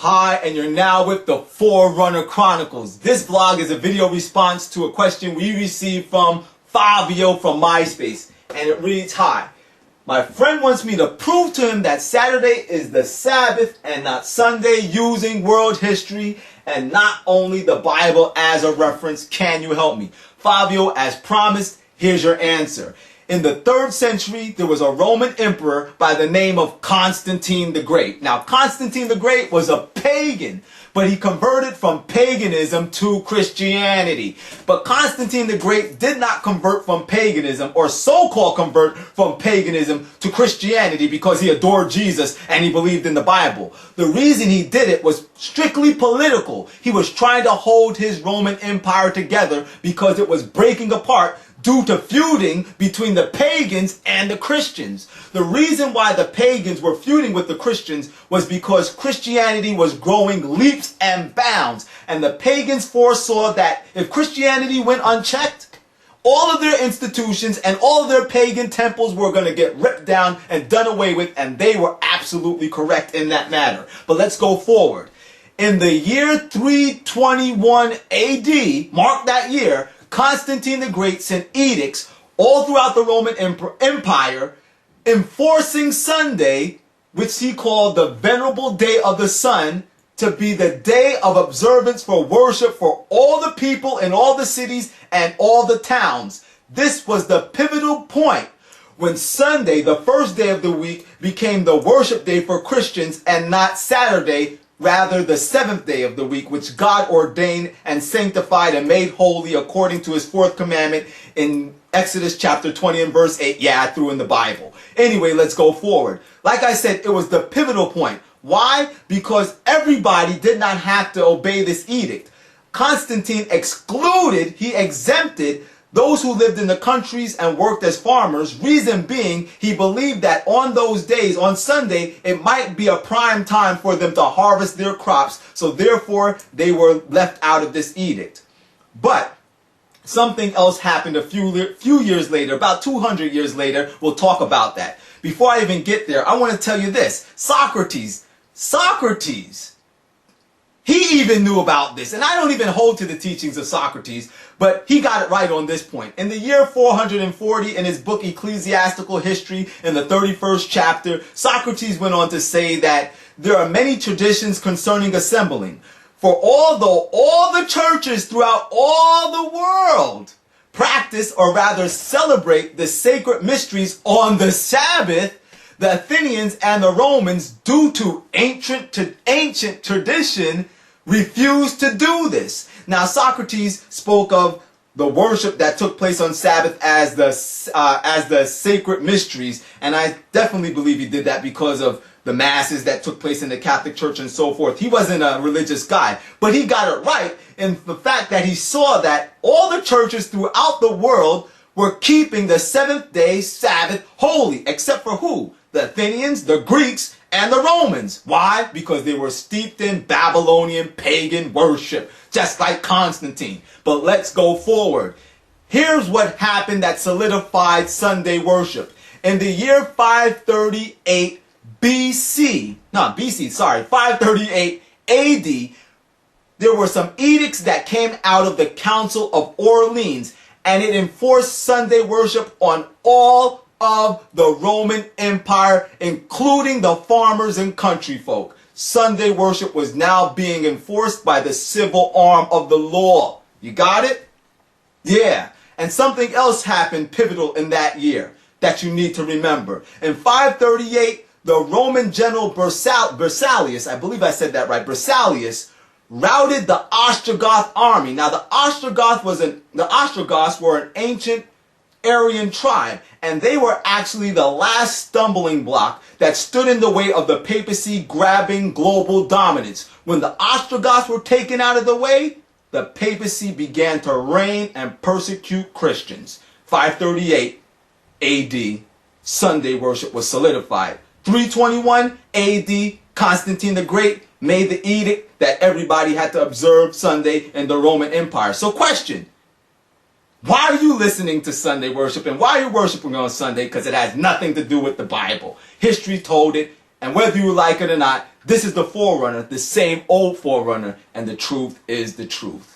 Hi, and you're now with the Forerunner Chronicles. This vlog is a video response to a question we received from Fabio from MySpace. And it reads, hi, my friend wants me to prove to him that Saturday is the Sabbath and not Sunday using world history and not only the Bible as a reference. Can you help me? Fabio, as promised, here's your answer. In the 3rd century, there was a Roman emperor by the name of Constantine the Great. Now, Constantine the Great was a pagan, but he converted from paganism to Christianity. But Constantine the Great did not convert from paganism, or so-called convert from paganism to Christianity, because he adored Jesus and he believed in the Bible. The reason he did it was strictly political. He was trying to hold his Roman Empire together because it was breaking apart due to feuding between the pagans and the Christians. The reason why the pagans were feuding with the Christians was because Christianity was growing leaps and bounds. And the pagans foresaw that if Christianity went unchecked, all of their institutions and all of their pagan temples were going to get ripped down and done away with, and they were absolutely correct in that matter. But let's go forward. In the year 321 AD, mark that year, Constantine the Great sent edicts all throughout the Roman Empire enforcing Sunday, which he called the Venerable Day of the Sun, to be the day of observance for worship for all the people in all the cities and all the towns. This was the pivotal point when Sunday, the first day of the week, became the worship day for Christians and not Saturday, rather the 7th day of the week, which God ordained and sanctified and made holy according to his 4th commandment in Exodus chapter 20 and verse 8. Yeah, I threw in the Bible. Anyway, let's go forward. Like I said, it was the pivotal point. Why? Because everybody did not have to obey this edict. Constantine he exempted those who lived in the countries and worked as farmers. Reason being, he believed that on those days, on Sunday, it might be a prime time for them to harvest their crops. So therefore, they were left out of this edict. But something else happened a few years later, about 200 years later. We'll talk about that. Before I even get there, I want to tell you this. Socrates, he even knew about this, and I don't even hold to the teachings of Socrates, but he got it right on this point. In the year 440, in his book Ecclesiastical History, in the 31st chapter, Socrates went on to say that there are many traditions concerning assembling. For although all the churches throughout all the world practice, or rather celebrate, the sacred mysteries on the Sabbath, the Athenians and the Romans, due to ancient tradition, refused to do this. Now, Socrates spoke of the worship that took place on Sabbath as the sacred mysteries, and I definitely believe he did that because of the masses that took place in the Catholic Church and so forth. He wasn't a religious guy, but he got it right in the fact that he saw that all the churches throughout the world were keeping the 7th day Sabbath holy, except for who? The Athenians, the Greeks, and the Romans. Why? Because they were steeped in Babylonian pagan worship, just like Constantine. But let's go forward. Here's what happened that solidified Sunday worship. In the year 538 538 AD, there were some edicts that came out of the Council of Orleans, and it enforced Sunday worship on all of the Roman Empire, including the farmers and country folk. Sunday worship was now being enforced by the civil arm of the law. You got it? Yeah. And something else happened pivotal in that year that you need to remember. In 538, the Roman general Bersalius, I believe I said that right, Bersalius, routed the Ostrogoth army. Now, the Ostrogoths were an ancient Aryan tribe, and they were actually the last stumbling block that stood in the way of the papacy grabbing global dominance. When the Ostrogoths were taken out of the way, the papacy began to reign and persecute Christians. 538 AD, Sunday worship was solidified. 321 AD, Constantine the Great made the edict that everybody had to observe Sunday in the Roman Empire. So question, why are you listening to Sunday worship, and why are you worshiping on Sunday? Because it has nothing to do with the Bible. History told it, and whether you like it or not, This is the forerunner, the same old forerunner, and the truth is the truth.